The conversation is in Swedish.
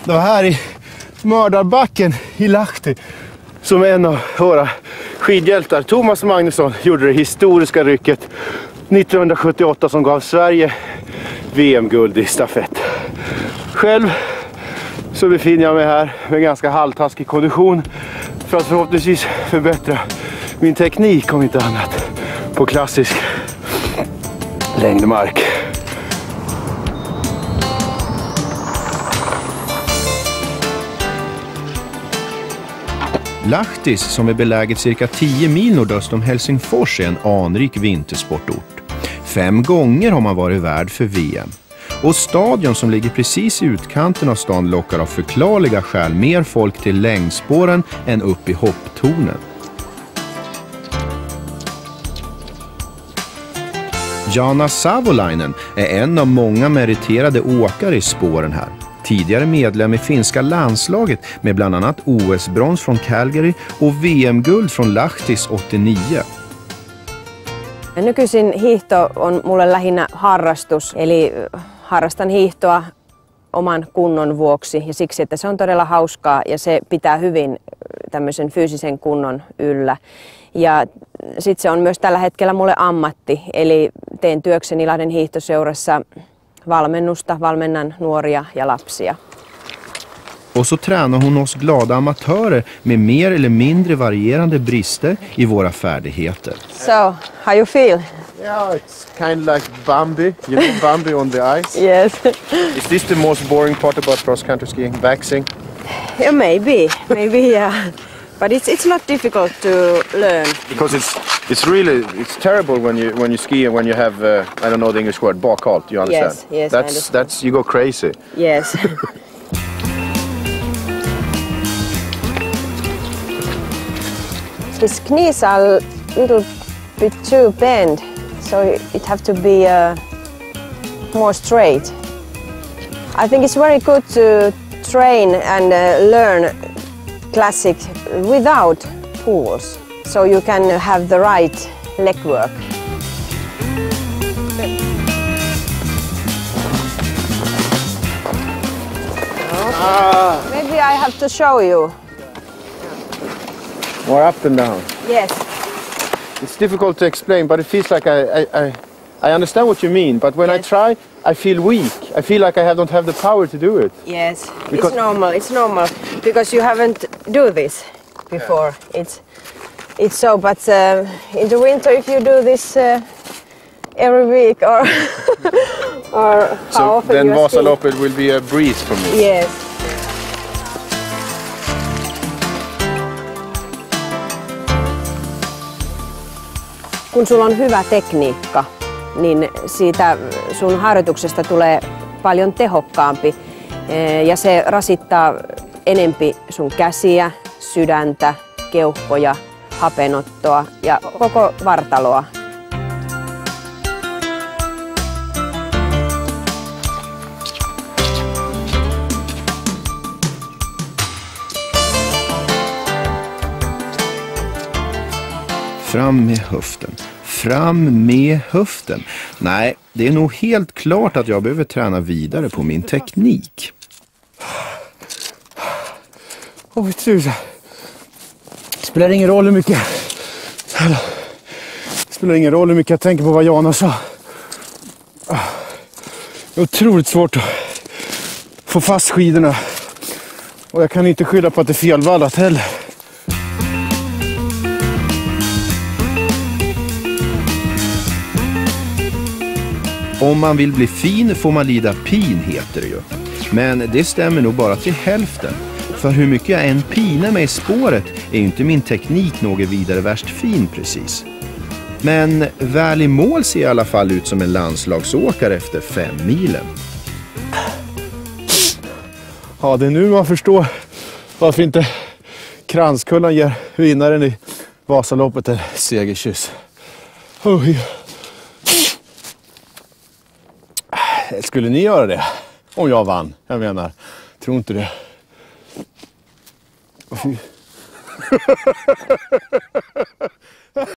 Det var här i mördarbacken i Lahti som en av våra skidhjältar, Thomas Magnusson, gjorde det historiska rycket 1978 som gav Sverige VM-guld i stafett. Själv så befinner jag mig här med ganska halvtaskig kondition för att förhoppningsvis förbättra min teknik, om inte annat, på klassisk längdmark. Lahtis, som är beläget cirka 10 mil nordöst om Helsingfors, är en anrik vintersportort. 5 gånger har man varit värd för VM. Och stadion som ligger precis i utkanten av stan lockar av förklarliga skäl mer folk till längdspåren än upp i hopptornen. Jana Savolainen är en av många meriterade åkare i spåren här. Tidigare medlem i finska landslaget med bland annat OS-brons från Calgary och VM-guld från Lahtis 89. Nykyisin hiihto on mulle lähinnä harrastus, eli harrastan hiihtoa oman kunnon vuoksi ja siksi, että se on todella hauskaa ja se pitää hyvin tämmöisen fyysisen kunnon yllä. Ja sitten se on myös tällä hetkellä mulle ammatti, eli teen työkseni Lahden hiihtoseurassa valmennusta, valmennan nuoria ja lapsia. Och så tränar hon oss glada amatörer med mer eller mindre varierande brister i våra färdigheter. So, how you feel? Yeah, it's kind of like Bambi. You know Bambi on the ice? Yes. Is this the most boring part about cross-country skiing? Waxing? Yeah, maybe, yeah. But it's not difficult to learn. Because it's terrible when you ski and when you have I don't know the English word, bakhalt. You understand? Yes, I understand. That's you go crazy. Yes. His knees are a little bit too bent, so it have to be more straight. I think it's very good to train and learn classic without pulls, so you can have the right leg work. Maybe I have to show you. More up and down. Yes. It's difficult to explain, but it feels like I understand what you mean. But when I try, I feel weak. I feel like I don't have the power to do it. Yes, it's normal. It's normal because you haven't do this before. It's so. But in the winter, if you do this every week or or how often then you Vasaloppet will be a breeze for me. Yes. Kun sulla on hyvä tekniikka, niin siitä sun harjoituksesta tulee paljon tehokkaampi ja se rasittaa enempi sun käsiä, sydäntä, keuhkoja, hapenottoa ja koko vartaloa. Fram med höften. Fram med höften. Nej, det är nog helt klart att jag behöver träna vidare på min teknik. Åh, tusen. Spelar ingen roll hur mycket. Spelar ingen roll hur mycket jag tänker på vad Jana sa. Det är otroligt svårt att få fast skidorna. Och jag kan inte skylla på att det är felvallat heller. Om man vill bli fin får man lida pin, heter det ju. Men det stämmer nog bara till hälften. För hur mycket jag än pinar mig i spåret är ju inte min teknik något vidare värst fin precis. Men väl i mål ser jag i alla fall ut som en landslagsåkare efter 5 milen. Ja, det är nu man förstår varför inte Kranskullan ger vinnaren i Vasaloppet en segerkyss. Skulle ni göra det? Om jag vann, jag menar. Tror inte det.